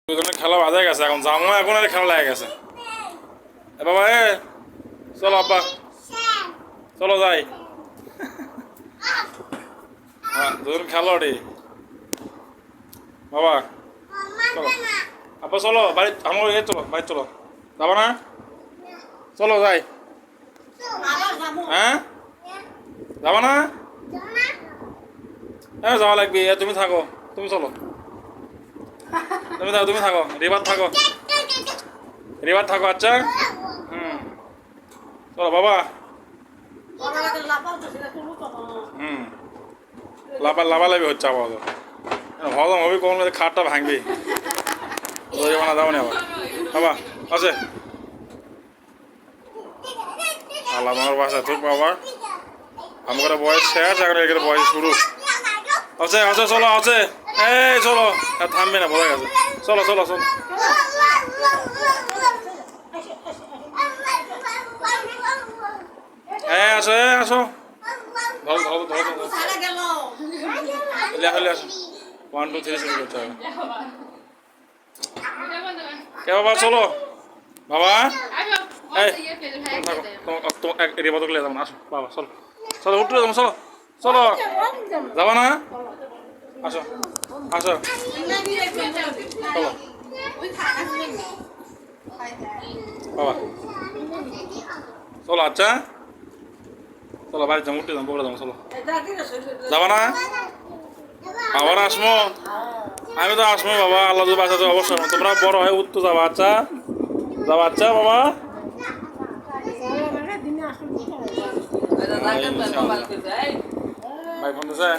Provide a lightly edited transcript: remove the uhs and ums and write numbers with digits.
দুজনের খেলা বাজে গেছে, এখন জামু এখন আর খেলা লেগে গেছে। এ বাবা এ চলো আব্বা চলো যাই। হ্যাঁ দুজন খেলো রে বাবা, চলো আব্বা চলো বাড়ি, আমার এ চলো বাড়ি চলো, যাবো না? চলো যাই। হ্যাঁ যাবো না? হ্যাঁ যাওয়া লাগবে, তুমি থাকো, তুমি চলো, তুমি থাকো, রিবার থাকো, রিবার থাকো। আচ্ছা হুম চলো বাবা। হুম লাভালাভি হচ্ছে আবার, হজম হবে কোন খাটটা ভাঙবি, জরিমানা দাও না আবার বাবা আছে। আল্লাহ আমার বাসা তোর বাবা, আমার বয়স শেষ, এখন এখানে বয়স শুরু আছে। আছে চলো আছে, এই চলো আর থামবে না, বোঝা গেছে। চলো চলো চলো, হ্যাঁ আসো আসো, ধরো ধরো ধরো ধরো, হলে আসো, 1 2 3 শুরু করতে হবে। কে বাবা চলো বাবা, এই থাকো, রেবা তো গেলে যাবো না, আসো বাবা চলো চলো, উঠলে যাবো, চলো চলো, যাবো না? আসো আসো চলো বাবা চলো। আচ্ছা চলো বাড়ি যাবো, উঠে যাবো, পকড়ে যাবো, চলো যাবো না? আবার আসমো, আমি তো আসমো বাবা, আল্লাহ যদি বাঁচাতে অবশ্যই, তোমরা বড় হয়ে উঠতে যাবো। আচ্ছা যাবো, আচ্ছা বাবা। ভাই ফোন দিছে।